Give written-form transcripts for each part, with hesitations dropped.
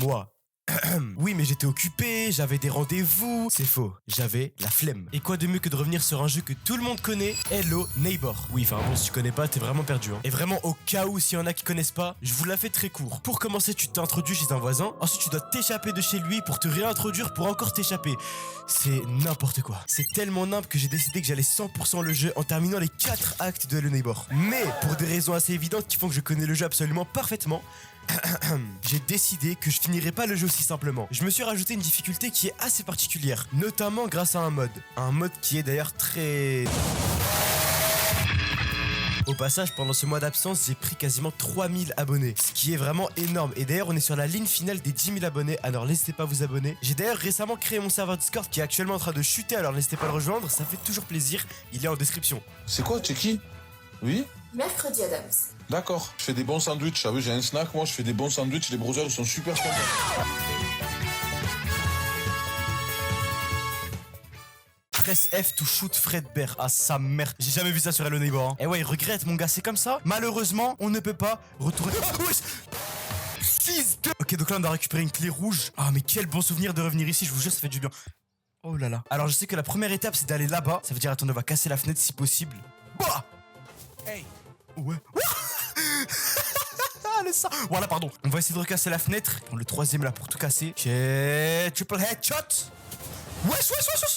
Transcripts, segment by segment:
moi. Oui, mais j'étais occupé, j'avais des rendez-vous. C'est faux, j'avais la flemme. Et quoi de mieux que de revenir sur un jeu que tout le monde connaît, Hello Neighbor. Oui, enfin bon, si tu connais pas, t'es vraiment perdu. Hein. Et vraiment, au cas où, s'il y en a qui connaissent pas, je vous la fais très court. Pour commencer, tu t'introduis chez un voisin. Ensuite, tu dois t'échapper de chez lui pour te réintroduire pour encore t'échapper. C'est n'importe quoi. C'est tellement nimble que j'ai décidé que j'allais 100% le jeu en terminant les 4 actes de Hello Neighbor. Mais, pour des raisons assez évidentes qui font que je connais le jeu absolument parfaitement, j'ai décidé que je finirais pas le jeu aussi simplement. Je me suis rajouté une difficulté qui est assez particulière, notamment grâce à un mode. Un mode qui est d'ailleurs très... Au passage, pendant ce mois d'absence, j'ai pris quasiment 3000 abonnés, ce qui est vraiment énorme. Et d'ailleurs, on est sur la ligne finale des 10 000 abonnés, alors n'hésitez pas à vous abonner. J'ai d'ailleurs récemment créé mon serveur Discord qui est actuellement en train de chuter, alors n'hésitez pas à le rejoindre, ça fait toujours plaisir, il est en description. C'est quoi, t'es qui? Oui? Mercredi Adams. D'accord. Je fais des bons sandwichs, t'as vu, j'ai un snack, moi, je fais des bons sandwichs, les brothers, ils sont super contents. Press F to shoot Fredbear. Ah sa mère, j'ai jamais vu ça sur Hello Neighbor. Hein. Eh ouais, il regrette mon gars, c'est comme ça. Malheureusement, on ne peut pas retourner. Ah, wesh. Fils de... Ok, donc là on doit récupérer une clé rouge. Ah mais quel bon souvenir de revenir ici, je vous jure ça fait du bien. Oh là là. Alors je sais que la première étape c'est d'aller là-bas. Ça veut dire attends, on va casser la fenêtre si possible. Bah. Hey. Ouais. Le sang. Voilà, pardon. On va essayer de recasser la fenêtre. Prendre le troisième là pour tout casser. Ok, triple headshot. Wesh.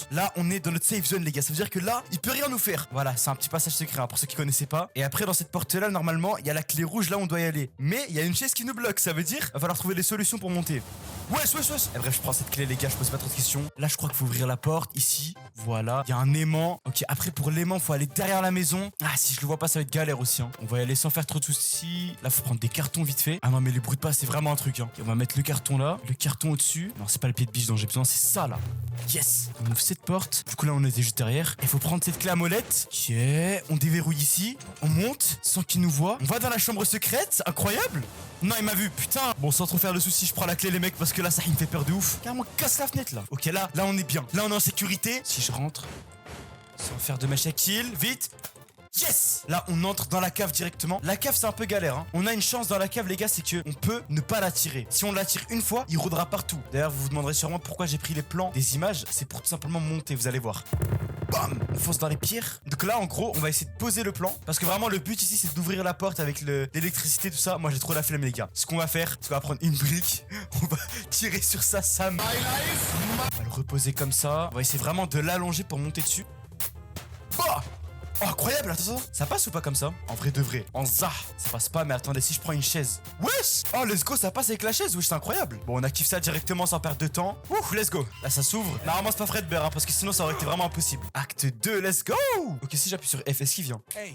Là, on est dans notre safe zone, les gars. Ça veut dire que là, il peut rien nous faire. Voilà, c'est un petit passage secret hein, pour ceux qui connaissaient pas. Et après, dans cette porte-là, normalement, il y a la clé rouge là où on doit y aller. Mais il y a une chaise qui nous bloque. Ça veut dire, va falloir trouver des solutions pour monter. Wesh. Et bref, je prends cette clé, les gars. Je pose pas trop de questions. Là, je crois qu'il faut ouvrir la porte ici. Voilà. Il y a un aimant. Ok, après, pour l'aimant, faut aller derrière la maison. Ah, si je le vois pas, ça va être galère aussi. Hein. On va y aller sans faire trop de soucis. Là, faut prendre des cartons vite fait. Ah non, mais les bruits de pas, c'est vraiment un truc. Hein. Okay, on va mettre le carton là. Le carton au-dessus. Non, c'est pas le pied de biche dont j'ai besoin, c'est ça là. Yes. On ouvre cette porte. Du coup là on était juste derrière. Il faut prendre cette clé à molette. Ok. On déverrouille ici. On monte sans qu'il nous voit. On va dans la chambre secrète. Incroyable. Non il m'a vu. Putain. Bon sans trop faire de soucis je prends la clé les mecs parce que là ça il me fait peur de ouf. Carrément casse la fenêtre là. Ok là on est bien. Là on est en sécurité. Si je rentre sans faire de match à kill. Vite. Yes. Là on entre dans la cave directement. La cave c'est un peu galère hein. On a une chance dans la cave les gars, c'est que on peut ne pas la tirer. Si on la tire une fois, il rôdera partout. D'ailleurs vous vous demanderez sûrement pourquoi j'ai pris les plans des images. C'est pour tout simplement monter, vous allez voir. Bam. On fonce dans les pierres. Donc là en gros on va essayer de poser le plan. Parce que vraiment le but ici c'est d'ouvrir la porte avec l'électricité tout ça. Moi j'ai trop la flemme les gars. Ce qu'on va faire, c'est qu'on va prendre une brique. On va tirer sur ça, Sam. On va le reposer comme ça. On va essayer vraiment de l'allonger pour monter dessus. Bah. Oh, incroyable, attends, ça passe ou pas comme ça? En vrai de vrai. En ça passe pas, mais attendez, si je prends une chaise. Wesh. Oh, let's go, ça passe avec la chaise, wesh, c'est incroyable. Bon, on active ça directement sans perdre de temps. Ouh, let's go. Là, ça s'ouvre. Normalement, c'est pas Fredbear, hein, parce que sinon, ça aurait été vraiment impossible. Acte 2, let's go. Ok, si j'appuie sur F, est-ce qu'il vient? Hey.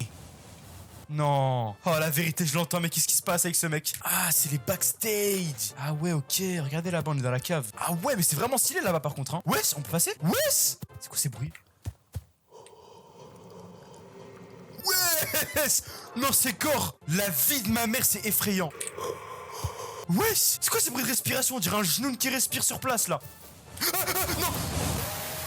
Non. Oh, la vérité, je l'entends, mais qu'est-ce qui se passe avec ce mec? Ah, c'est les backstage. Ah ouais, ok, regardez là-bas, on est dans la cave. Ah ouais, mais c'est vraiment stylé là-bas, par contre, hein. Wesh, on peut passer? Wesh. C'est quoi ces bruits? Wesh. Non, c'est gore. La vie de ma mère, c'est effrayant. Wesh. C'est quoi ces bruits de respiration? On dirait un genou qui respire sur place, là. Non.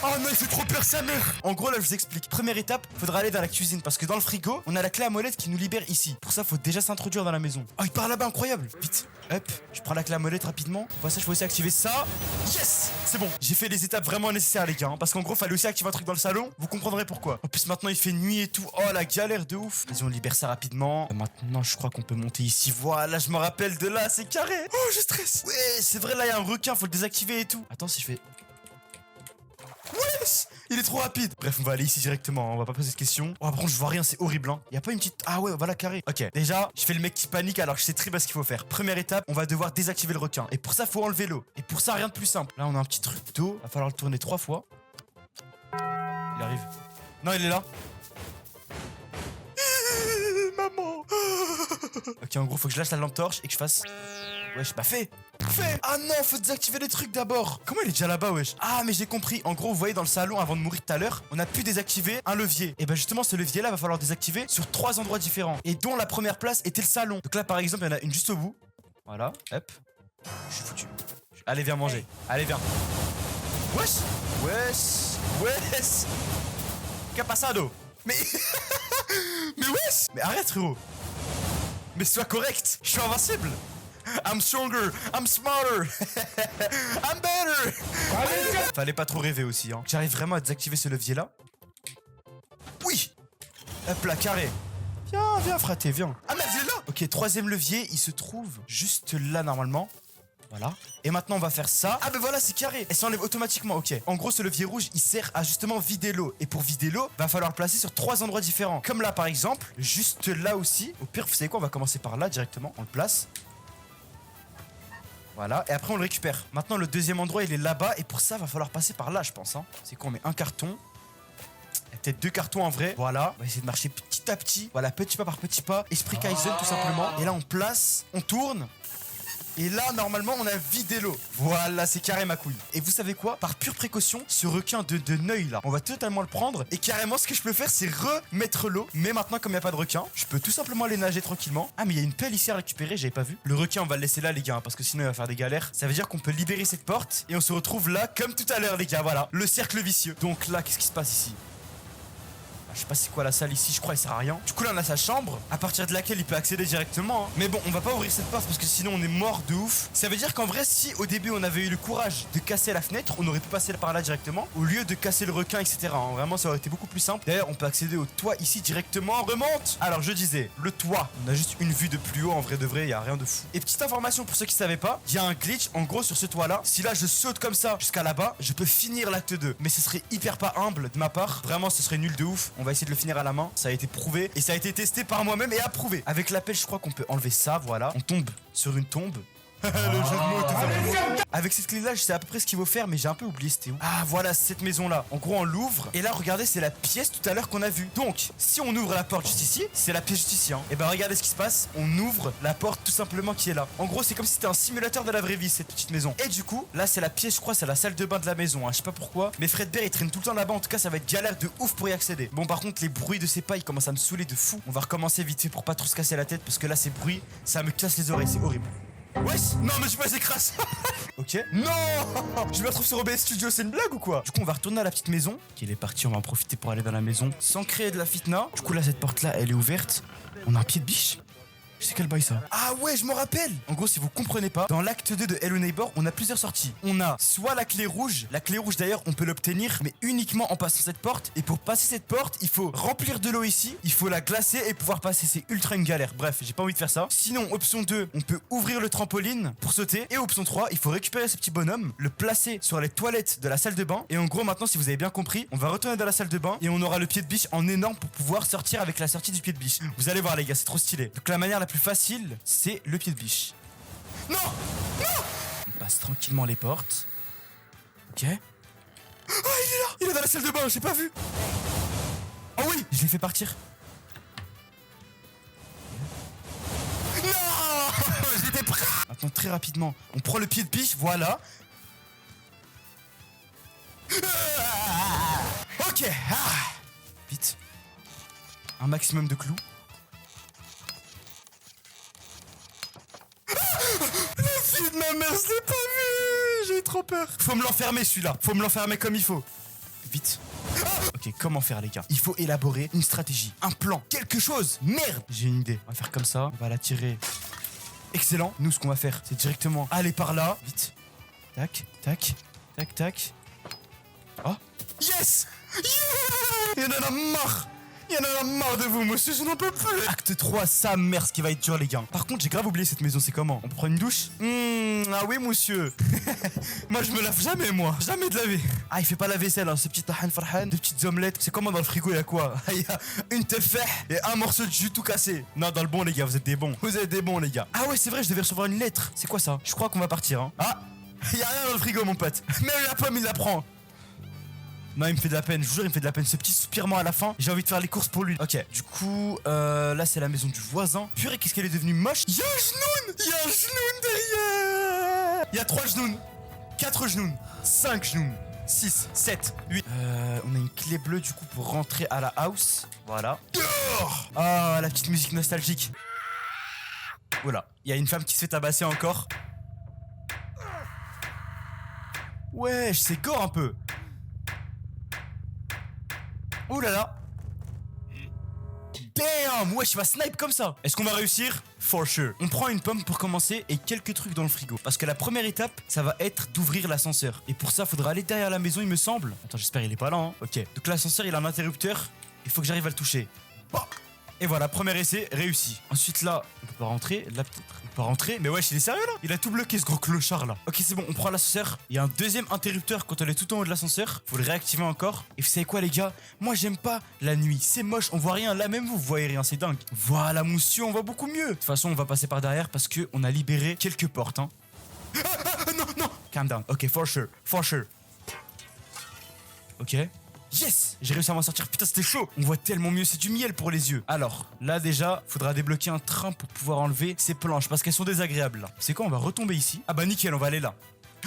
Oh non, il fait trop peur sa mère. En gros là je vous explique. Première étape, faudra aller dans la cuisine parce que dans le frigo, on a la clé à molette qui nous libère ici. Pour ça, faut déjà s'introduire dans la maison. Oh, il part là-bas, incroyable. Vite. Hop, je prends la clé à molette rapidement. Pour ça, je faut aussi activer ça. Yes. C'est bon. J'ai fait les étapes vraiment nécessaires les gars, hein, parce qu'en gros, fallait aussi activer un truc dans le salon. Vous comprendrez pourquoi. En plus maintenant, il fait nuit et tout. Oh la galère de ouf. Vas-y, on libère ça rapidement. Maintenant, je crois qu'on peut monter ici. Voilà, je me rappelle de là, c'est carré. Oh, je stresse. Ouais, c'est vrai là, il y a un requin, faut le désactiver et tout. Attends, si je fais wesh, il est trop rapide. Bref, on va aller ici directement, hein. On va pas poser de questions. Oh, par contre, je vois rien, c'est horrible, hein. Y a pas une petite... Ah ouais, voilà, carré. Ok, déjà, je fais le mec qui panique alors que je sais très bien ce qu'il faut faire. Première étape, on va devoir désactiver le requin. Et pour ça, faut enlever l'eau. Et pour ça, rien de plus simple. Là, on a un petit truc d'eau. Va falloir le tourner 3 fois. Il arrive. Non, il est là. Maman. Ok, en gros, faut que je lâche la lampe torche et que je fasse... Wesh, bah fais. Ah non, faut désactiver les trucs d'abord. Comment il est déjà là-bas, wesh? Ah, mais j'ai compris. En gros, vous voyez dans le salon, avant de mourir tout à l'heure, on a pu désactiver un levier. Et bah justement, ce levier-là, va falloir désactiver sur 3 endroits différents. Et dont la première place était le salon. Donc là, par exemple, il y en a une juste au bout. Voilà, hop. Je suis foutu. Allez, viens manger. Allez, viens. Wesh. Qu'a passado? Mais... Mais wesh. Mais arrête, frérot. Mais sois correct. Je suis invincible. I'm stronger, I'm smarter, I'm better. Fallait pas trop rêver aussi, hein. J'arrive vraiment à désactiver ce levier-là. Oui. Hop là, carré. Viens, fraté, viens. Ah, mais viens là. Ok, troisième levier, il se trouve juste là, normalement. Voilà. Et maintenant, on va faire ça. Ah, ben voilà, c'est carré. Elle s'enlève automatiquement, ok. En gros, ce levier rouge, il sert à justement vider l'eau. Et pour vider l'eau, va falloir le placer sur 3 endroits différents. Comme là, par exemple, juste là aussi. Au pire, vous savez quoi, on va commencer par là directement. On le place. Voilà, et après on le récupère. Maintenant le deuxième endroit il est là-bas. Et pour ça va falloir passer par là je pense hein. C'est quoi, on met un carton. Il y a peut-être 2 cartons en vrai. Voilà, on va essayer de marcher petit à petit. Voilà, petit pas par petit pas. Esprit Kaizen tout simplement. Et là on place, on tourne. Et là, normalement, on a vidé l'eau. Voilà, c'est carré ma couille. Et vous savez quoi? Par pure précaution, ce requin de Neuil là, on va totalement le prendre. Et carrément, ce que je peux faire, c'est remettre l'eau. Mais maintenant, comme il n'y a pas de requin, je peux tout simplement aller nager tranquillement. Ah, mais il y a une pelle ici à récupérer, j'avais pas vu. Le requin, on va le laisser là, les gars, parce que sinon, il va faire des galères. Ça veut dire qu'on peut libérer cette porte. Et on se retrouve là, comme tout à l'heure, les gars. Voilà, le cercle vicieux. Donc là, qu'est-ce qui se passe ici? Je sais pas c'est quoi la salle ici, je crois elle sert à rien. Du coup là on a sa chambre, à partir de laquelle il peut accéder directement hein. Mais bon on va pas ouvrir cette porte parce que sinon on est mort de ouf. Ça veut dire qu'en vrai si au début on avait eu le courage de casser la fenêtre, on aurait pu passer par là directement au lieu de casser le requin etc hein. Vraiment ça aurait été beaucoup plus simple. D'ailleurs on peut accéder au toit ici directement. Remonte. Alors je disais, le toit, on a juste une vue de plus haut en vrai de vrai, y a rien de fou. Et petite information pour ceux qui savaient pas, il y a un glitch en gros sur ce toit là. Si là je saute comme ça jusqu'à là-bas, je peux finir l'acte 2. Mais ce serait hyper pas humble de ma part. Vraiment ce serait nul de ouf. On va essayer de le finir à la main. Ça a été prouvé et ça a été testé par moi-même et approuvé. Avec la pelle, je crois qu'on peut enlever ça, voilà. On tombe sur une tombe. Le jeu de mots, tout simplement. Avec cette clé là je sais à peu près ce qu'il faut faire mais j'ai un peu oublié c'était où. Ah voilà cette maison là. En gros on l'ouvre et là regardez c'est la pièce tout à l'heure qu'on a vue. Donc si on ouvre la porte juste ici, c'est la pièce juste ici hein. Et ben regardez ce qui se passe. On ouvre la porte tout simplement qui est là. En gros c'est comme si c'était un simulateur de la vraie vie cette petite maison. Et du coup là c'est la pièce je crois c'est la salle de bain de la maison hein. Je sais pas pourquoi mais Fredbear il traîne tout le temps là-bas. En tout cas ça va être galère de ouf pour y accéder. Bon par contre les bruits de ces pas ils commencent à me saouler de fou. On va recommencer vite fait pour pas trop se casser la tête parce que là ces bruits ça me casse les oreilles, c'est horrible. Wesh. Non mais je me écrase. Ok. Non. Je me retrouve sur OBS Studio, c'est une blague ou quoi? Du coup on va retourner à la petite maison. Ok il est parti, on va en profiter pour aller dans la maison sans créer de la fitna. Du coup là cette porte là elle est ouverte. On a un pied de biche. Je sais quel bail ça. Ah ouais, je m'en rappelle. En gros, si vous comprenez pas, dans l'acte 2 de Hello Neighbor, on a plusieurs sorties. On a soit la clé rouge. La clé rouge d'ailleurs, on peut l'obtenir, mais uniquement en passant cette porte. Et pour passer cette porte, il faut remplir de l'eau ici. Il faut la glacer et pouvoir passer. C'est ultra une galère. Bref, j'ai pas envie de faire ça. Sinon, option 2, on peut ouvrir le trampoline pour sauter. Et option 3, il faut récupérer ce petit bonhomme, le placer sur les toilettes de la salle de bain. Et en gros, maintenant, si vous avez bien compris, on va retourner dans la salle de bain et on aura le pied de biche en énorme pour pouvoir sortir avec la sortie du pied de biche. Vous allez voir les gars, c'est trop stylé. Donc la manière la plus facile, c'est le pied de biche. Non. Non. On passe tranquillement les portes. Ok. Oh, il est là. Il est dans la salle de bain, j'ai pas vu. Oh oui, je l'ai fait partir. Non. J'étais prêt. Maintenant très rapidement, on prend le pied de biche, voilà. Ok. Vite. Un maximum de clous. De ma mère, je l'ai pas vu. J'ai trop peur. Faut me l'enfermer celui-là. Faut me l'enfermer comme il faut. Vite. Ok, comment faire les gars? Il faut élaborer une stratégie, un plan, quelque chose. Merde. J'ai une idée. On va faire comme ça. On va la tirer. Excellent. Nous, ce qu'on va faire, c'est directement aller par là. Vite. Tac, tac, tac, tac. Oh. Yes. Yeah. Il y en a marre. Il y en a marre de vous, monsieur, je n'en peux plus. Acte 3, sa mère, ce qui va être dur, les gars. Par contre, j'ai grave oublié cette maison, c'est comment? On prend une douche? Ah oui, monsieur. Moi, je me lave jamais, moi. Jamais de laver. Ah, il fait pas la vaisselle, hein. Ces petites tahan farhan, des petites omelettes. C'est comment dans le frigo, il y a quoi? Il y a une tefeh et un morceau de jus tout cassé. Non, dans le bon, les gars, vous êtes des bons. Vous êtes des bons, les gars. Ah ouais, c'est vrai, je devais recevoir une lettre. C'est quoi ça? Je crois qu'on va partir, hein. Ah, il y a rien dans le frigo, mon pote. Même la pomme, il la prend. Non, il me fait de la peine, je vous jure, il me fait de la peine. Ce petit soupirement à la fin, j'ai envie de faire les courses pour lui. Ok, du coup, là, c'est la maison du voisin. Purée, qu'est-ce qu'elle est devenue moche. Y'a un genoun. Y'a un genoun derrière. Y'a 3 genouns, 4 genouns, 5 genouns, 6, 7, 8. On a une clé bleue, du coup, pour rentrer à la house. Voilà. Ah, la petite musique nostalgique. Voilà, il y a une femme qui se fait tabasser encore. Wesh, c'est gore un peu. Ouh là là. Damn. Wesh, il va snipe comme ça. Est-ce qu'on va réussir? For sure. On prend une pomme pour commencer et quelques trucs dans le frigo. Parce que la première étape, ça va être d'ouvrir l'ascenseur. Et pour ça, faudra aller derrière la maison, il me semble. Attends, j'espère il est pas là, hein. Ok. Donc l'ascenseur, il a un interrupteur. Il faut que j'arrive à le toucher. Bah. Et voilà, premier essai réussi. Ensuite là, on peut pas rentrer. Là peut-être on peut pas rentrer. Mais wesh, il est sérieux là? Il a tout bloqué ce gros clochard là. Ok, c'est bon, on prend l'ascenseur. Il y a un deuxième interrupteur quand on est tout en haut de l'ascenseur. Faut le réactiver encore. Et vous savez quoi les gars? Moi j'aime pas la nuit. C'est moche, on voit rien. Là même vous voyez rien, c'est dingue. Voilà monsieur, on voit beaucoup mieux. De toute façon, on va passer par derrière parce que on a libéré quelques portes, hein. Non, non. Calm down. Ok, for sure. For sure. Ok. Yes! J'ai réussi à m'en sortir. Putain, c'était chaud. On voit tellement mieux. C'est du miel pour les yeux. Alors, là déjà, faudra débloquer un train pour pouvoir enlever ces planches parce qu'elles sont désagréables là. C'est quoi? On va retomber ici. Ah bah nickel, on va aller là.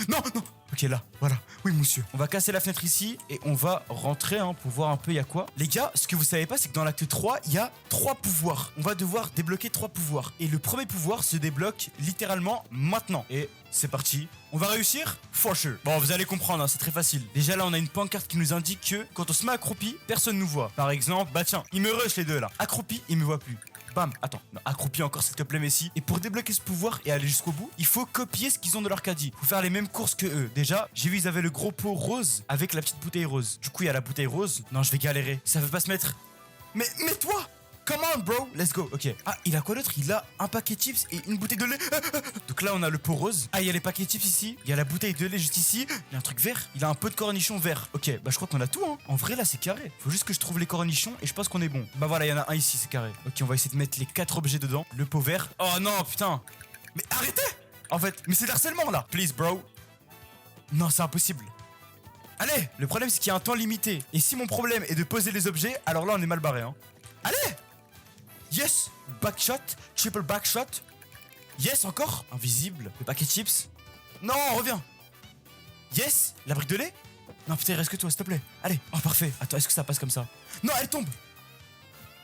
Non, non. Ok, là, voilà. Oui, monsieur. On va casser la fenêtre ici et on va rentrer hein, pour voir un peu il y a quoi. Les gars, ce que vous savez pas, c'est que dans l'acte 3, il y a 3 pouvoirs. On va devoir débloquer 3 pouvoirs. Et le premier pouvoir se débloque littéralement maintenant. Et c'est parti. On va réussir? For sure. Bon, vous allez comprendre, hein, c'est très facile. Déjà là, on a une pancarte qui nous indique que quand on se met accroupi, personne nous voit. Par exemple, bah tiens, ils me rush les deux là. Accroupi, ils me voient plus. Bam, attends, non, accroupi encore s'il te plaît Messi. Et pour débloquer ce pouvoir et aller jusqu'au bout, il faut copier ce qu'ils ont de leur caddie. Faut faire les mêmes courses que eux. Déjà, j'ai vu ils avaient le gros pot rose avec la petite bouteille rose. Du coup, il y a la bouteille rose. Non, je vais galérer. Ça veut pas se mettre. Mais toi! Come on bro, let's go. Ok. Ah, il a quoi d'autre? Il a un paquet de chips et une bouteille de lait. Donc là on a le pot rose. Ah, il y a les paquets de chips ici. Il y a la bouteille de lait juste ici. Il y a un truc vert. Il a un peu de cornichon vert. Ok, bah je crois qu'on a tout hein. En vrai là c'est carré. Faut juste que je trouve les cornichons et je pense qu'on est bon. Bah voilà, il y en a un ici, c'est carré. Ok, on va essayer de mettre les 4 objets dedans. Le pot vert. Oh non, putain. Mais arrêtez. En fait, mais c'est de l'harcèlement là. Please bro. Non, c'est impossible. Allez, le problème c'est qu'il y a un temps limité. Et si mon problème est de poser les objets, alors là on est mal barré hein. Allez. Yes! Backshot, triple backshot. Yes, encore. Invisible. Le paquet de chips. Non, reviens. Yes! La brique de lait. Non, putain, il reste que toi, s'il te plaît. Allez. Oh, parfait. Attends, est-ce que ça passe comme ça? Non, elle tombe.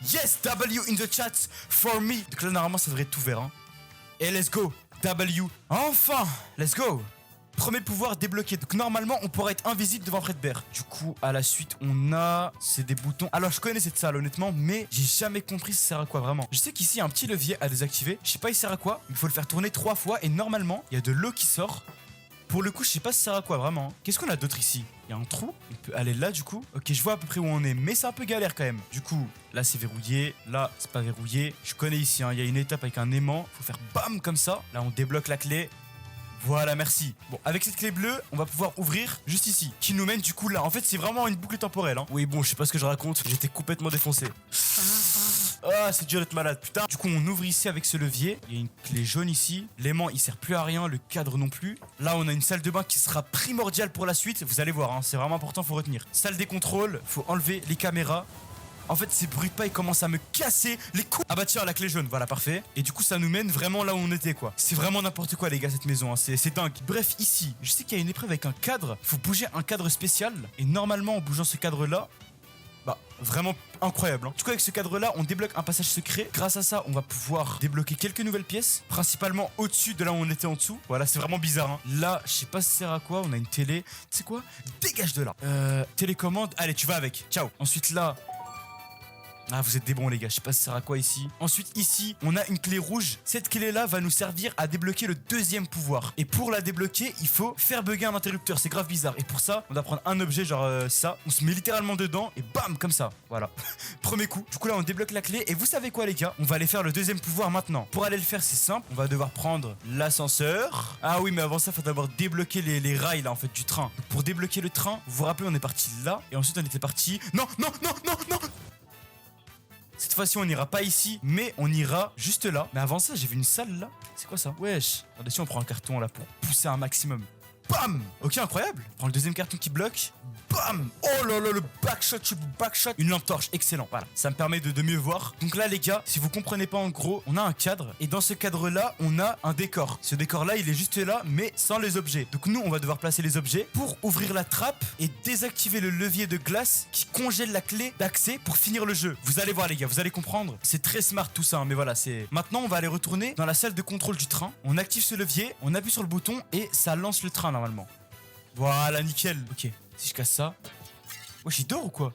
Yes! W in the chat for me. Donc là, normalement, ça devrait être tout vert. Hein. Et let's go. W. Enfin! Let's go. Premier pouvoir débloqué. Donc normalement, on pourrait être invisible devant Fredbear. Du coup, à la suite, on a... C'est des boutons. Alors, je connais cette salle, honnêtement, mais j'ai jamais compris ça sert à quoi, vraiment. Je sais qu'ici, il y a un petit levier à désactiver. Je sais pas il sert à quoi. Il faut le faire tourner 3 fois. Et normalement, il y a de l'eau qui sort. Pour le coup, je sais pas ça sert à quoi, vraiment. Qu'est-ce qu'on a d'autre ici? Il y a un trou. On peut aller là, du coup. Ok, je vois à peu près où on est. Mais c'est un peu galère, quand même. Du coup, là, c'est verrouillé. Là, c'est pas verrouillé. Je connais ici, hein. Il y a une étape avec un aimant. Faut faire bam, comme ça. Là, on débloque la clé. Voilà, merci. Bon, avec cette clé bleue, on va pouvoir ouvrir juste ici. Qui nous mène du coup là. En fait, c'est vraiment une boucle temporelle. Hein. Oui, bon, je sais pas ce que je raconte. J'étais complètement défoncé. Ah, c'est dur d'être malade, putain. Du coup, on ouvre ici avec ce levier. Il y a une clé jaune ici. L'aimant, il sert plus à rien. Le cadre non plus. Là, on a une salle de bain qui sera primordiale pour la suite. Vous allez voir, hein, c'est vraiment important, faut retenir. Salle des contrôles. Faut enlever les caméras. En fait, ces bruits de pas, ils commencent à me casser les couilles. Ah bah tiens, la clé jaune, voilà, parfait. Et du coup, ça nous mène vraiment là où on était, quoi. C'est vraiment n'importe quoi, les gars, cette maison, hein. C'est dingue. Bref, ici, je sais qu'il y a une épreuve avec un cadre. Faut bouger un cadre spécial. Et normalement, en bougeant ce cadre-là, bah, vraiment incroyable. Hein. Du coup, avec ce cadre-là, on débloque un passage secret. Grâce à ça, on va pouvoir débloquer quelques nouvelles pièces. Principalement au-dessus de là où on était en dessous. Voilà, c'est vraiment bizarre. Hein. Là, je sais pas si ça sert à quoi. On a une télé. Tu sais quoi? Dégage de là. Télécommande. Allez, tu vas avec. Ciao. Ensuite, là... Ah, vous êtes des bons les gars, je sais pas ça sert à quoi ici. Ensuite ici, on a une clé rouge. Cette clé là va nous servir à débloquer le deuxième pouvoir. Et pour la débloquer, il faut faire bugger un interrupteur, c'est grave bizarre. Et pour ça, on doit prendre un objet genre ça. On se met littéralement dedans et bam, comme ça. Voilà. Premier coup. Du coup là, on débloque la clé. Et vous savez quoi les gars? On va aller faire le deuxième pouvoir maintenant. Pour aller le faire, c'est simple. On va devoir prendre l'ascenseur. Ah oui, mais avant ça, il faut d'abord débloquer les rails là en fait du train. Donc, pour débloquer le train, vous vous rappelez, on est parti là. Et ensuite, on était parti... Non, non, non, non, non. Cette fois-ci, on n'ira pas ici, mais on ira juste là. Mais avant ça, j'ai vu une salle là. C'est quoi ça? Wesh. Attendez, si on prend un carton là pour pousser un maximum. Bam! Ok, incroyable. On prend le deuxième carton qui bloque. Bam! Oh là là, le backshot, backshot. Une lampe torche, excellent. Voilà, ça me permet de mieux voir. Donc là, les gars, si vous comprenez pas en gros, on a un cadre. Et dans ce cadre-là, on a un décor. Ce décor-là, il est juste là, mais sans les objets. Donc nous, on va devoir placer les objets pour ouvrir la trappe et désactiver le levier de glace qui congèle la clé d'accès pour finir le jeu. Vous allez voir, les gars, vous allez comprendre. C'est très smart tout ça, hein, mais voilà, c'est... Maintenant, on va aller retourner dans la salle de contrôle du train. On active ce levier, on appuie sur le bouton et ça lance le train normalement. Voilà, nickel. Ok, si je casse ça... Wesh, il dort ou quoi?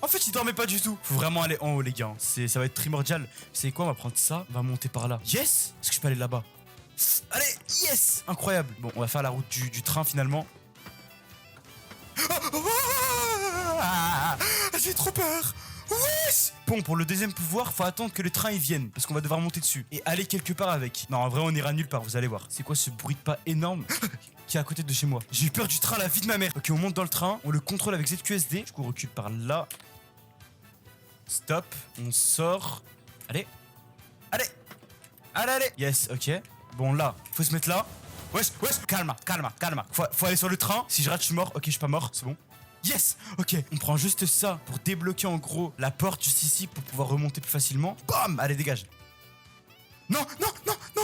En fait, il dormait pas du tout. Faut vraiment aller en haut, les gars. Ça va être primordial. C'est quoi? On va prendre ça. On va monter par là. Yes! Est-ce que je peux aller là-bas? Allez, yes! Incroyable. Bon, on va faire la route du train finalement. J'ai trop peur. Wesh! Bon, pour le deuxième pouvoir, faut attendre que le train il vienne, parce qu'on va devoir monter dessus et aller quelque part avec. Non, en vrai, on ira nulle part, vous allez voir. C'est quoi ce bruit de pas énorme qui est à côté de chez moi? J'ai eu peur du train, la vie de ma mère. Ok, on monte dans le train, on le contrôle avec ZQSD. Du coup, on recule par là. Stop, on sort. Allez, allez, allez. Yes, ok. Bon, là, faut se mettre là. Wesh, calma. Faut aller sur le train. Si je rate, je suis mort. Ok, je suis pas mort, c'est bon. Yes! Ok, on prend juste ça pour débloquer en gros la porte juste ici pour pouvoir remonter plus facilement. Bam! Allez, dégage. Non,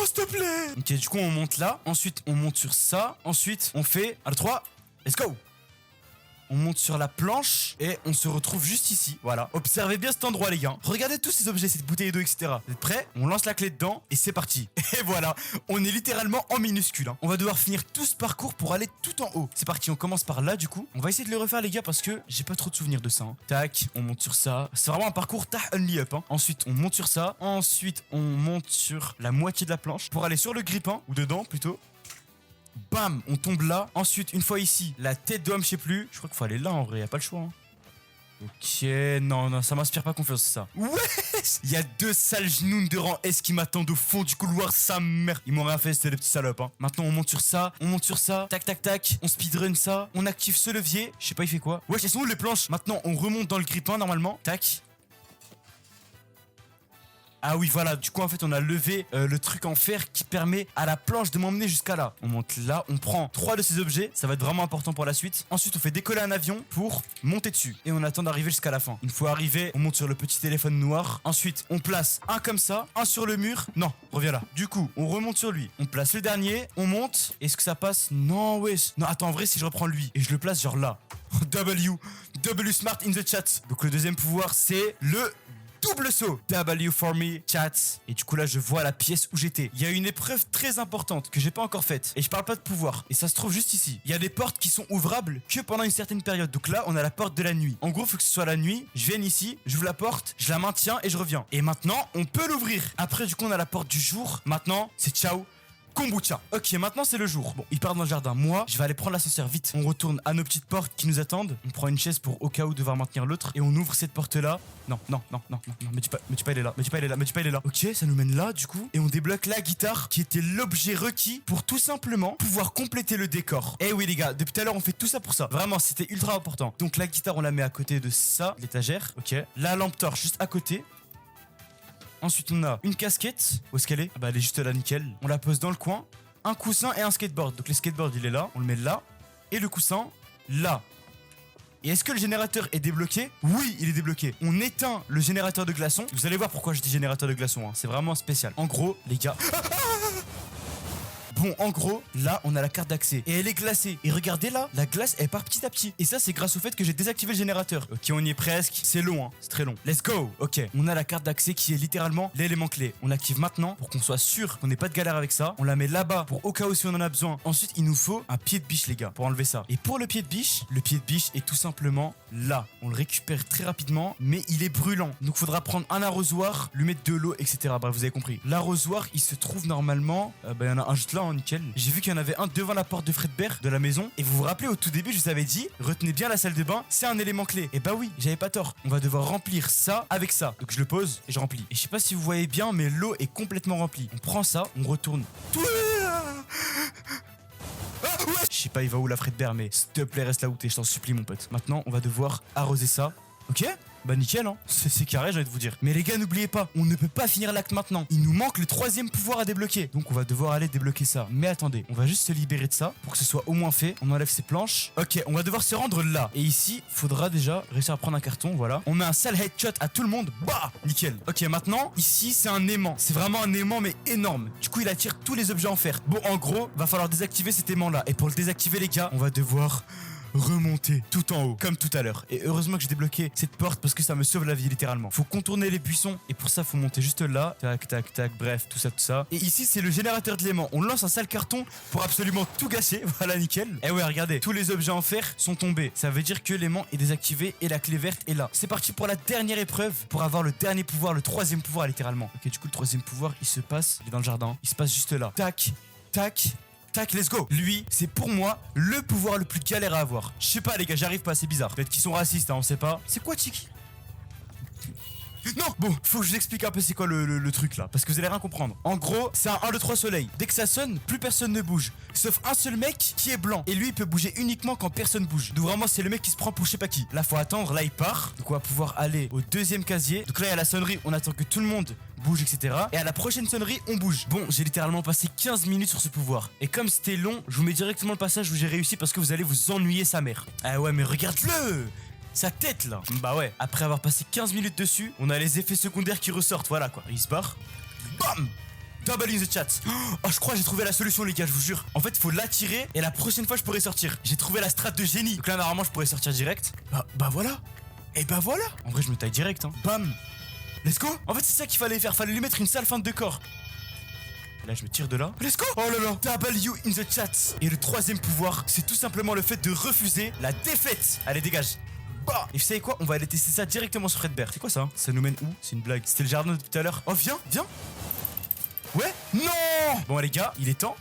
s'il te plaît! Ok, du coup, on monte là. Ensuite, on monte sur ça. Ensuite, on fait 1, 2, 3. Let's go! On monte sur la planche et on se retrouve juste ici. Voilà. Observez bien cet endroit, les gars. Regardez tous ces objets, cette bouteille d'eau, etc. Vous êtes prêts? On lance la clé dedans et c'est parti. Et voilà. On est littéralement en minuscule. On va devoir finir tout ce parcours pour aller tout en haut. C'est parti. On commence par là, du coup. On va essayer de le refaire, les gars, parce que j'ai pas trop de souvenirs de ça. Tac. On monte sur ça. C'est vraiment un parcours only up. Ensuite, on monte sur ça. Ensuite, on monte sur la moitié de la planche pour aller sur le grippin, ou dedans plutôt. Bam, on tombe là. Ensuite, une fois ici, la tête d'homme, je sais plus. Je crois qu'il faut aller là en vrai, y a pas le choix. Ok, non, ça m'inspire pas confiance, ça. Ouais, il y a 2 sales genoux de rang S qui m'attendent au fond du couloir, sa mère. Ils m'ont rien fait, c'était des petits salopes. Maintenant, on monte sur ça, tac, on speedrun ça, on active ce levier. Je sais pas, il fait quoi? Ouais, elles sont où les planches? Maintenant, on remonte dans le grippin normalement. Tac. Ah oui, voilà, du coup, en fait, on a levé le truc en fer qui permet à la planche de m'emmener jusqu'à là. On monte là, on prend 3 de ces objets, ça va être vraiment important pour la suite. Ensuite, on fait décoller un avion pour monter dessus. Et on attend d'arriver jusqu'à la fin. Une fois arrivé, on monte sur le petit téléphone noir. Ensuite, on place un comme ça, un sur le mur. Non, reviens là. Du coup, on remonte sur lui. On place le dernier, on monte. Est-ce que ça passe? Non, wesh. Non, attends, en vrai, si je reprends lui et je le place genre là. W smart in the chat. Donc, le deuxième pouvoir, c'est le double saut. W for me, chat. Et du coup là je vois la pièce où j'étais. Il y a une épreuve très importante que j'ai pas encore faite. Et je parle pas de pouvoir. Et ça se trouve juste ici. Il y a des portes qui sont ouvrables que pendant une certaine période. Donc là on a la porte de la nuit. En gros faut que ce soit la nuit. Je viens ici, j'ouvre la porte, je la maintiens et je reviens. Et maintenant on peut l'ouvrir. Après du coup on a la porte du jour. Maintenant c'est ciao. Kombucha. Ok, maintenant c'est le jour. Bon, il part dans le jardin. Moi, je vais aller prendre l'ascenseur vite. On retourne à nos petites portes qui nous attendent. On prend une chaise pour au cas où devoir maintenir l'autre. Et on ouvre cette porte-là. Non. Me dis pas, il est là. Ok, ça nous mène là, du coup. Et on débloque la guitare qui était l'objet requis pour tout simplement pouvoir compléter le décor. Eh oui, les gars, depuis tout à l'heure, on fait tout ça pour ça. Vraiment, c'était ultra important. Donc la guitare, on la met à côté de ça, l'étagère. Ok. La lampe torche juste à côté. Ensuite, on a une casquette. Où est-ce qu'elle est? Ah bah, elle est juste là, nickel. On la pose dans le coin. Un coussin et un skateboard. Donc, le skateboard, il est là. On le met là. Et le coussin, là. Et est-ce que le générateur est débloqué? Oui, il est débloqué. On éteint le générateur de glaçons. Vous allez voir pourquoi je dis générateur de glaçons. C'est vraiment spécial. En gros, les gars... Bon, en gros, là, on a la carte d'accès. Et elle est glacée. Et regardez là, la glace, elle part petit à petit. Et ça, c'est grâce au fait que j'ai désactivé le générateur. Ok, on y est presque. C'est long, C'est très long. Let's go. Ok, on a la carte d'accès qui est littéralement l'élément clé. On l'active maintenant pour qu'on soit sûr qu'on n'ait pas de galère avec ça. On la met là-bas pour au cas où si on en a besoin. Ensuite, il nous faut un pied de biche, les gars, pour enlever ça. Et pour le pied de biche est tout simplement là. On le récupère très rapidement, mais il est brûlant. Donc, faudra prendre un arrosoir, lui mettre de l'eau, etc. Bref, vous avez compris. L'arrosoir, il se trouve normalement... il y en a un juste là, nickel. J'ai vu qu'il y en avait un devant la porte de Fredbear de la maison. Et vous vous rappelez, au tout début, je vous avais dit, retenez bien la salle de bain, c'est un élément clé. Et bah oui, j'avais pas tort. On va devoir remplir ça avec ça. Donc je le pose et je remplis. Et je sais pas si vous voyez bien, mais l'eau est complètement remplie. On prend ça, on retourne. Je sais pas, il va où la Fredbear, mais s'il te plaît, reste là où t'es, je t'en supplie, mon pote. Maintenant, on va devoir arroser ça. Ok? Bah nickel, c'est carré, j'ai envie de vous dire. Mais les gars, n'oubliez pas, on ne peut pas finir l'acte maintenant. Il nous manque le 3e pouvoir à débloquer. Donc on va devoir aller débloquer ça. Mais attendez, on va juste se libérer de ça pour que ce soit au moins fait. On enlève ces planches. Ok, on va devoir se rendre là. Et ici, faudra déjà réussir à prendre un carton, voilà. On met un sale headshot à tout le monde. Bah, nickel. Ok, maintenant, ici, c'est un aimant. C'est vraiment un aimant, mais énorme. Du coup, il attire tous les objets en fer. Bon, en gros, va falloir désactiver cet aimant-là. Et pour le désactiver, les gars, on va devoir... remonter tout en haut, comme tout à l'heure. Et heureusement que j'ai débloqué cette porte parce que ça me sauve la vie littéralement. Faut contourner les buissons et pour ça faut monter juste là. Tac, tac, tac, bref, tout ça, tout ça. Et ici c'est le générateur d'éléments. On lance un sale carton pour absolument tout gâcher. Voilà, nickel. Et ouais, regardez, tous les objets en fer sont tombés. Ça veut dire que l'aimant est désactivé et la clé verte est là. C'est parti pour la dernière épreuve pour avoir le dernier pouvoir, le troisième pouvoir littéralement. Ok, du coup le troisième pouvoir il se passe, il est dans le jardin, il se passe juste là. Tac, tac. Tac, let's go. Lui, c'est pour moi le pouvoir le plus galère à avoir. Je sais pas les gars, j'arrive pas, c'est bizarre. Peut-être qu'ils sont racistes, hein, on sait pas. C'est quoi Chiki? Non, bon, faut que je vous explique un peu c'est quoi le truc là, parce que vous allez rien comprendre. En gros, c'est un 1, 2, 3 soleil. Dès que ça sonne, plus personne ne bouge. Sauf un seul mec qui est blanc. Et lui, il peut bouger uniquement quand personne bouge. Donc vraiment, c'est le mec qui se prend pour je sais pas qui. Là, faut attendre, là, il part. Donc on va pouvoir aller au deuxième casier. Donc là, il y a la sonnerie, on attend que tout le monde bouge, etc. Et à la prochaine sonnerie, on bouge. Bon, j'ai littéralement passé 15 minutes sur ce pouvoir. Et comme c'était long, je vous mets directement le passage où j'ai réussi parce que vous allez vous ennuyer sa mère. Ah ouais, mais regarde-le! Sa tête là. Bah ouais, après avoir passé 15 minutes dessus, on a les effets secondaires qui ressortent, voilà quoi. Il se barre. Bam! Double in the chat. Oh, je crois que j'ai trouvé la solution les gars, je vous jure. En fait, faut l'attirer et la prochaine fois je pourrai sortir. J'ai trouvé la strat de génie. Donc là normalement je pourrais sortir direct. Bah voilà. Et bah voilà. En vrai je me taille direct hein. Bam. Let's go. En fait c'est ça qu'il fallait faire, fallait lui mettre une sale feinte de corps. Et là je me tire de là. Let's go. Oh là là. Double you in the chat. Et le troisième pouvoir, c'est tout simplement le fait de refuser la défaite. Allez dégage. Bah. Et vous savez quoi? On va aller tester ça directement sur Fredbear. C'est quoi ça? Ça nous mène où? C'est une blague. C'était le jardin de tout à l'heure. Oh viens, viens. Ouais. Non. Bon les gars, il est temps.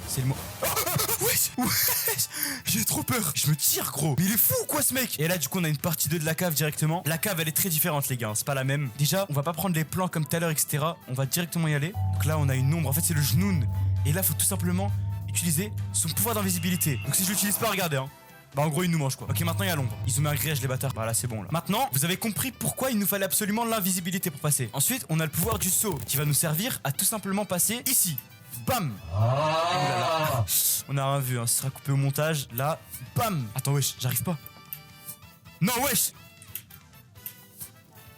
C'est le moment. Oh, wesh, wesh. J'ai trop peur. Je me tire gros. Mais il est fou ou quoi ce mec? Et là du coup on a une partie 2 de la cave directement. La cave elle est très différente les gars, c'est pas la même. Déjà on va pas prendre les plans comme tout à l'heure etc. On va directement y aller. Donc là on a une ombre, en fait c'est le genoun. Et là faut tout simplement utiliser son pouvoir d'invisibilité. Donc si je l'utilise pas regardez hein. Bah en gros il nous mange quoi. Ok maintenant il y a l'ombre. Ils ont mis un grillage les bâtards. Voilà c'est bon là. Maintenant vous avez compris pourquoi il nous fallait absolument l'invisibilité pour passer. Ensuite on a le pouvoir du saut qui va nous servir à tout simplement passer ici. Bam. Oh on a rien vu hein. Ce sera coupé au montage. Là. Bam. Attends wesh j'arrive pas. Non wesh.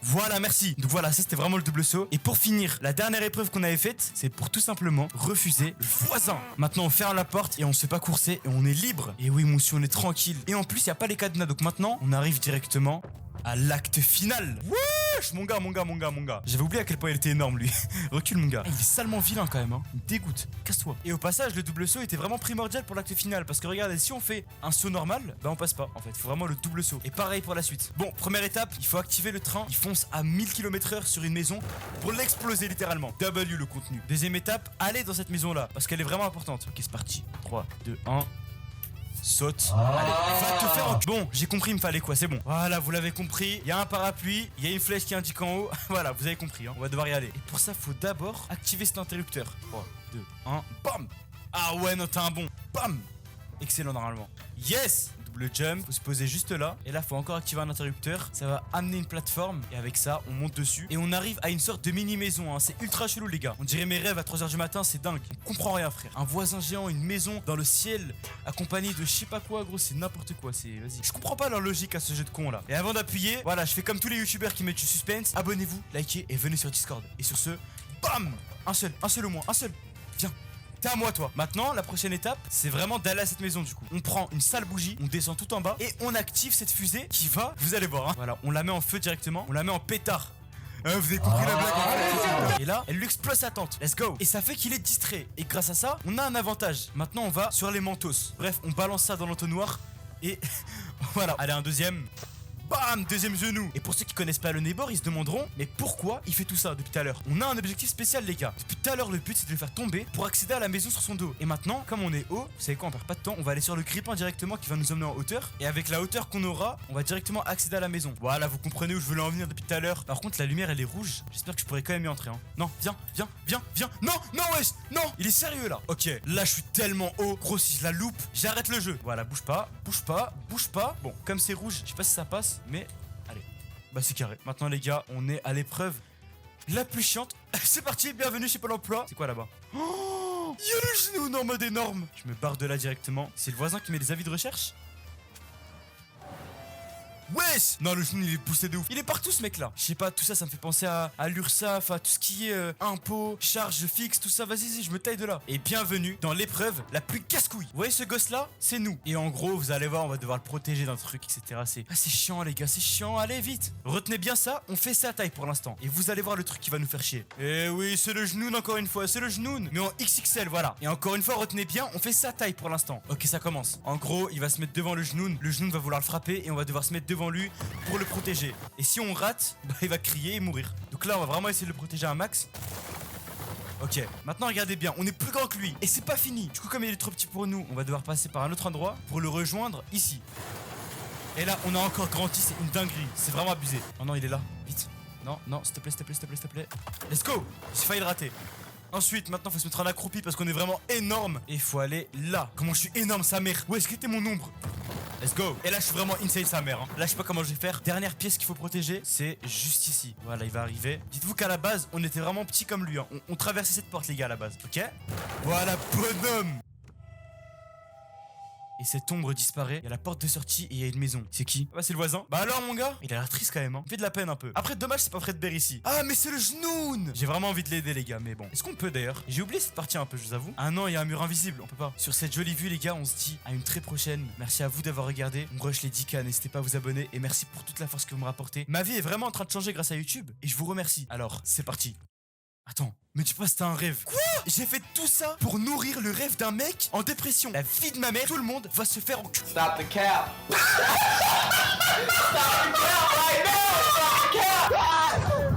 Voilà, merci. Donc voilà, ça c'était vraiment le double saut. Et pour finir, la dernière épreuve qu'on avait faite, c'est pour tout simplement refuser le voisin. Maintenant, on ferme la porte et on se fait pas courser et on est libre. Et oui, monsieur, on est tranquille. Et en plus, il y a pas les cadenas. Donc maintenant, on arrive directement à l'acte final. Wesh, mon gars. J'avais oublié à quel point il était énorme, lui. Recule, mon gars. Il est salement vilain quand même, hein. Il me dégoûte. Casse-toi. Et au passage, le double saut était vraiment primordial pour l'acte final. Parce que regardez, si on fait un saut normal, bah on passe pas. En fait, il faut vraiment le double saut. Et pareil pour la suite. Bon, première étape, il faut activer le train. Il fonce à 1000 km/h sur une maison pour l'exploser littéralement. W le contenu. Deuxième étape, aller dans cette maison-là. Parce qu'elle est vraiment importante. Ok, c'est parti. 3, 2, 1. Saute. Allez, va te faire en... Bon, j'ai compris, il me fallait quoi, c'est bon. Voilà, vous l'avez compris. Il y a un parapluie, il y a une flèche qui indique en haut. Voilà, vous avez compris, hein. On va devoir y aller. Et pour ça, faut d'abord activer cet interrupteur. 3, 2, 1, bam. Ah ouais, non, t'as un bon. Bam. Excellent normalement. Yes. Double jump, faut se poser juste là. Et là, faut encore activer un interrupteur. Ça va amener une plateforme. Et avec ça, on monte dessus. Et on arrive à une sorte de mini-maison, hein. C'est ultra chelou, les gars. On dirait mes rêves à 3h du matin, c'est dingue. On comprend rien, frère. Un voisin géant, une maison dans le ciel, accompagné de je sais pas quoi, gros. C'est n'importe quoi. C'est. Vas-y. Je comprends pas leur logique à ce jeu de con là. Et avant d'appuyer, voilà, je fais comme tous les youtubeurs qui mettent du suspense. Abonnez-vous, likez et venez sur Discord. Et sur ce, bam! Un seul au moins, un seul. Viens. T'es à moi toi. Maintenant la prochaine étape c'est vraiment d'aller à cette maison du coup. On prend une sale bougie, on descend tout en bas et on active cette fusée qui va, vous allez voir hein. Voilà, on la met en feu directement, on la met en pétard. Vous avez compris la blague hein. Et là elle lui explose sa tente. Let's go. Et ça fait qu'il est distrait. Et grâce à ça on a un avantage. Maintenant on va sur les mentos. Bref on balance ça dans l'entonnoir. Et voilà. Allez un deuxième. Bam, deuxième genou. Et pour ceux qui connaissent pas le Neighbor, ils se demanderont mais pourquoi il fait tout ça depuis tout à l'heure. On a un objectif spécial les gars. Depuis tout à l'heure le but c'est de le faire tomber pour accéder à la maison sur son dos. Et maintenant comme on est haut, vous savez quoi, on perd pas de temps, on va aller sur le grippin directement qui va nous emmener en hauteur. Et avec la hauteur qu'on aura, on va directement accéder à la maison. Voilà, vous comprenez où je voulais en venir depuis tout à l'heure. Par contre la lumière elle est rouge. J'espère que je pourrais quand même y entrer hein. Non, viens. Non, wesh, non. Il est sérieux là. Ok, là je suis tellement haut. Gros si je la loupe, j'arrête le jeu. Voilà, bouge pas. Bon, comme c'est rouge, je sais pas si ça passe, mais bah c'est carré. Maintenant les gars, on est à l'épreuve la plus chiante. C'est parti, bienvenue chez Pôle emploi. C'est quoi là-bas? Oh, il y a le genou en mode énorme. Je me barre de là directement. C'est le voisin qui met des avis de recherche. Wesh. Non, le genou il est poussé de ouf. Il est partout ce mec là. Je sais pas, tout ça, ça me fait penser à l'URSSAF, à tout ce qui est impôts, charges fixes, tout ça. Vas-y, je me taille de là. Et bienvenue dans l'épreuve la plus casse-couille. Vous voyez ce gosse là? C'est nous. Et en gros, vous allez voir, on va devoir le protéger d'un truc, etc. C'est chiant les gars, c'est chiant. Allez vite. Retenez bien ça, on fait ça à taille pour l'instant. Et vous allez voir le truc qui va nous faire chier. Eh oui, c'est le genou encore une fois, c'est le genou. Mais en XXL, voilà. Et encore une fois, retenez bien, on fait ça à taille pour l'instant. Ok, ça commence. En gros, il va se mettre devant le genou va vouloir le frapper et on va devoir se mettre devant lui pour le protéger. Et si on rate, bah, il va crier et mourir. Donc là, on va vraiment essayer de le protéger un max. Ok, maintenant regardez bien, on est plus grand que lui. Et c'est pas fini. Du coup, comme il est trop petit pour nous, on va devoir passer par un autre endroit pour le rejoindre ici. Et là, on a encore grandi, c'est une dinguerie. C'est vraiment abusé. Oh non, il est là. Vite. Non, s'il te plaît, s'il te plaît, s'il te plaît, s'il te plaît. Let's go. J'ai failli le rater. Ensuite, maintenant, faut se mettre en accroupi parce qu'on est vraiment énorme. Et il faut aller là. Comment je suis énorme, sa mère. Où est-ce qu'était mon ombre? Let's go. Et là, je suis vraiment insane, sa mère. Là, je sais pas comment je vais faire. Dernière pièce qu'il faut protéger, c'est juste ici. Voilà, il va arriver. Dites-vous qu'à la base, on était vraiment petits comme lui. Hein. On traversait cette porte, les gars, à la base. Ok? Voilà, bonhomme. Et cette ombre disparaît, il y a la porte de sortie et il y a une maison. C'est qui? Ah bah c'est le voisin. Bah alors mon gars, il a l'air triste quand même, hein. Il fait de la peine un peu. Après dommage c'est pas Fredbear ici. Ah mais c'est le genoun. J'ai vraiment envie de l'aider les gars, mais bon. Est-ce qu'on peut d'ailleurs? J'ai oublié cette partie un peu, je vous avoue. Ah non, il y a un mur invisible, on peut pas. Sur cette jolie vue les gars, on se dit à une très prochaine. Merci à vous d'avoir regardé. On rush les 10K, n'hésitez pas à vous abonner et merci pour toute la force que vous me rapportez. Ma vie est vraiment en train de changer grâce à YouTube et je vous remercie. Alors, c'est parti. Attends, mais dis pas c'était un rêve. Quoi? J'ai fait tout ça pour nourrir le rêve d'un mec en dépression. La vie de ma mère, tout le monde va se faire en cul. Stop the cap. Stop the cap right now. Stop the cap.